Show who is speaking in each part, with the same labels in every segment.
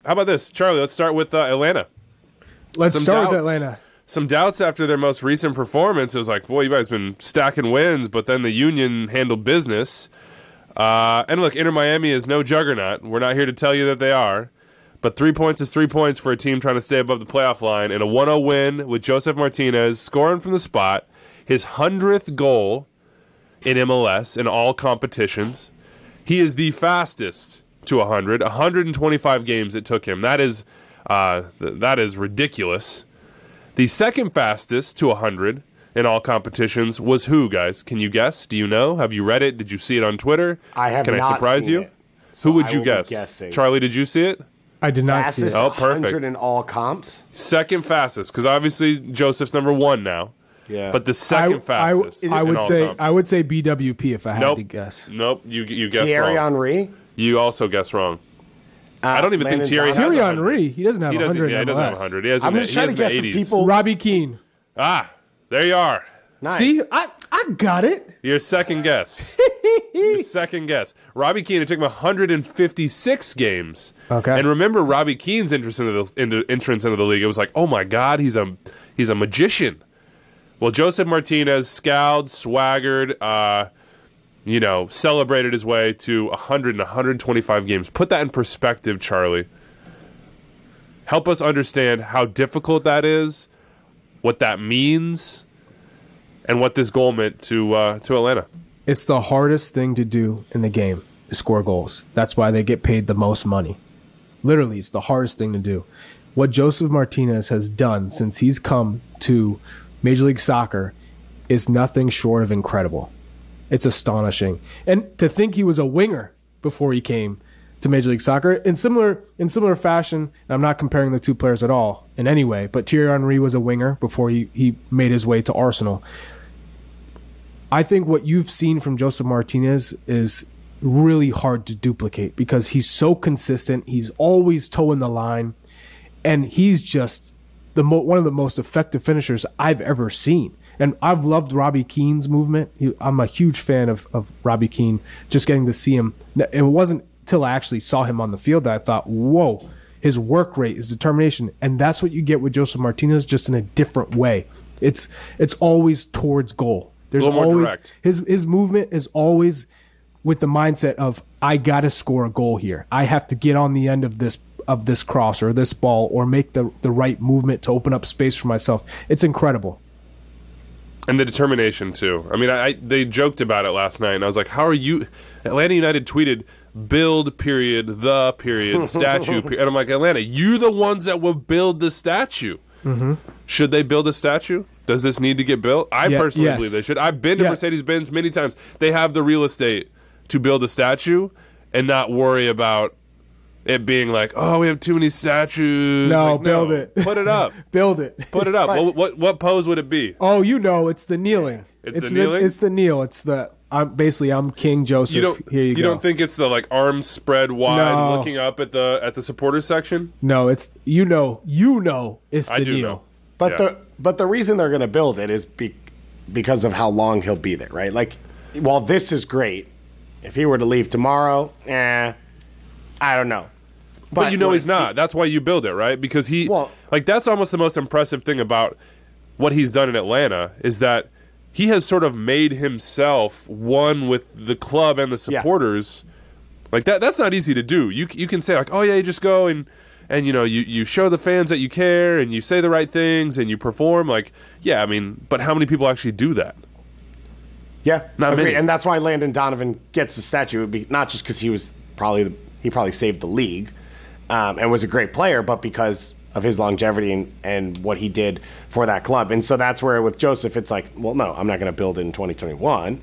Speaker 1: How about this, Charlie? Let's start with Atlanta.
Speaker 2: Let's start with Atlanta.
Speaker 1: Some doubts after their most recent performance. It was like, boy, you guys been stacking wins, but then the Union handled business. And look, Inter Miami is no juggernaut. We're not here to tell you that they are. But 3 points is 3 points for a team trying to stay above the playoff line. And a 1-0 win with Josef Martinez scoring from the spot. His 100th goal in MLS in all competitions. He is the fastest to 100. 125 games it took him. That is ridiculous. The second fastest to 100 in all competitions was who, guys? Can you guess? Do you know? Have you read it? Did you see it on Twitter?
Speaker 3: I have not seen it.
Speaker 1: Can I surprise you?
Speaker 3: So
Speaker 1: who would you guess? Charlie, did you see it?
Speaker 2: I did not see it.
Speaker 1: Oh, perfect.
Speaker 3: 100 in all comps?
Speaker 1: Second fastest, because obviously Joseph's number 1 now.
Speaker 3: Yeah.
Speaker 1: But the second fastest.
Speaker 2: I would say BWP if I had to guess.
Speaker 1: Nope, you guessed wrong.
Speaker 3: Thierry Henry?
Speaker 1: You also guessed wrong. I don't even think Thierry has
Speaker 2: Thierry Henry, he doesn't have 100
Speaker 1: Yeah, he doesn't have 100. He has
Speaker 3: I'm just trying to guess some people.
Speaker 2: Robbie Keane.
Speaker 1: Ah, there you are.
Speaker 3: Nice.
Speaker 2: See, I got it.
Speaker 1: Your second guess. Your second guess. Robbie Keane, it took him 156 games.
Speaker 2: Okay.
Speaker 1: And remember Robbie Keane's entrance into the league. It was like, oh my God, he's a magician. Well, Josef Martinez scowled, swaggered, celebrated his way to 100 and 125 games. Put that in perspective, Charlie. Help us understand how difficult that is, what that means, and what this goal meant to Atlanta.
Speaker 2: It's the hardest thing to do in the game, is score goals. That's why they get paid the most money. Literally, it's the hardest thing to do. What Josef Martinez has done since he's come to Major League Soccer is nothing short of incredible. It's astonishing. And to think he was a winger before he came to Major League Soccer in similar fashion, and I'm not comparing the two players at all in any way, but Thierry Henry was a winger before he made his way to Arsenal. I think what you've seen from Josef Martinez is really hard to duplicate because he's so consistent. He's always toeing the line, and he's just one of the most effective finishers I've ever seen. And I've loved Robbie Keane's movement. I'm a huge fan of Robbie Keane, just getting to see him. It wasn't until I actually saw him on the field that I thought, whoa, his work rate, his determination. And that's what you get with Josef Martinez, just in a different way. It's always towards goal. There's
Speaker 1: a little more
Speaker 2: always
Speaker 1: direct.
Speaker 2: His movement is always with the mindset of, I got to score a goal here. I have to get on the end of this cross or this ball or make the right movement to open up space for myself. It's incredible.
Speaker 1: And the determination, too. I mean, they joked about it last night, and I was like, how are you... Atlanta United tweeted, build, period, the, period, statue, period. And I'm like, Atlanta, you the ones that will build the statue. Mm-hmm. Should they build a statue? Does this need to get built? I personally believe they should. I've been to Mercedes-Benz many times. They have the real estate to build a statue and not worry about it being like, oh, we have too many statues.
Speaker 2: No, build it.
Speaker 1: Put it up.
Speaker 2: Build it.
Speaker 1: Put it up. What pose would it be?
Speaker 2: Oh, it's the kneeling.
Speaker 1: It's the kneeling?
Speaker 2: It's the kneel. It's the, I'm King Joseph. Here you go.
Speaker 1: You don't think it's the like arms spread wide looking up at the supporters section?
Speaker 2: No, it's it's the kneel.
Speaker 3: But the reason they're going to build it is because of how long he'll be there, right? Like, while this is great, if he were to leave tomorrow, I don't know.
Speaker 1: But he's not. That's why you build it, right? Because that's almost the most impressive thing about what he's done in Atlanta is that he has sort of made himself one with the club and the supporters. Yeah. Like that's not easy to do. You can say like, oh yeah, you just go and you show the fans that you care and you say the right things and you perform. Like, yeah, I mean, but how many people actually do that?
Speaker 3: Yeah,
Speaker 1: not
Speaker 3: agree.
Speaker 1: many.
Speaker 3: And that's why Landon Donovan gets the statue. It would be not just because he probably saved the league and was a great player, but because of his longevity and what he did for that club. And so that's where with Joseph, it's like, well, no, I'm not going to build it in 2021.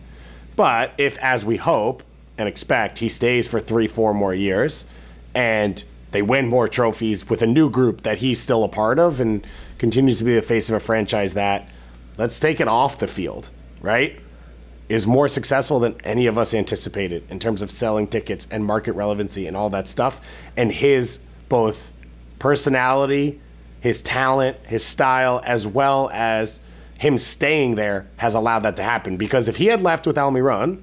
Speaker 3: But if, as we hope and expect, he stays for 3-4 more years and they win more trophies with a new group that he's still a part of and continues to be the face of a franchise that, let's take it off the field, right, is more successful than any of us anticipated in terms of selling tickets and market relevancy and all that stuff. And his both personality, his talent, his style, as well as him staying there has allowed that to happen. Because if he had left with Almiron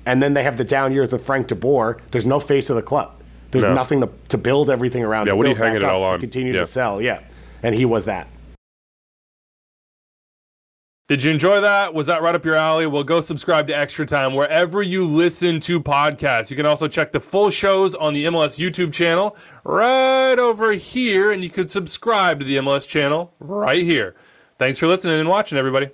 Speaker 3: and then they have the down years with Frank de Boer, there's no face of the club. There's nothing to build everything around.
Speaker 1: Yeah,
Speaker 3: to
Speaker 1: what are you
Speaker 3: build
Speaker 1: hanging it
Speaker 3: back
Speaker 1: all
Speaker 3: up,
Speaker 1: on?
Speaker 3: To continue to sell, and he was that.
Speaker 1: Did you enjoy that? Was that right up your alley? Well, go subscribe to Extra Time wherever you listen to podcasts. You can also check the full shows on the MLS YouTube channel right over here, and you could subscribe to the MLS channel right here. Thanks for listening and watching, everybody.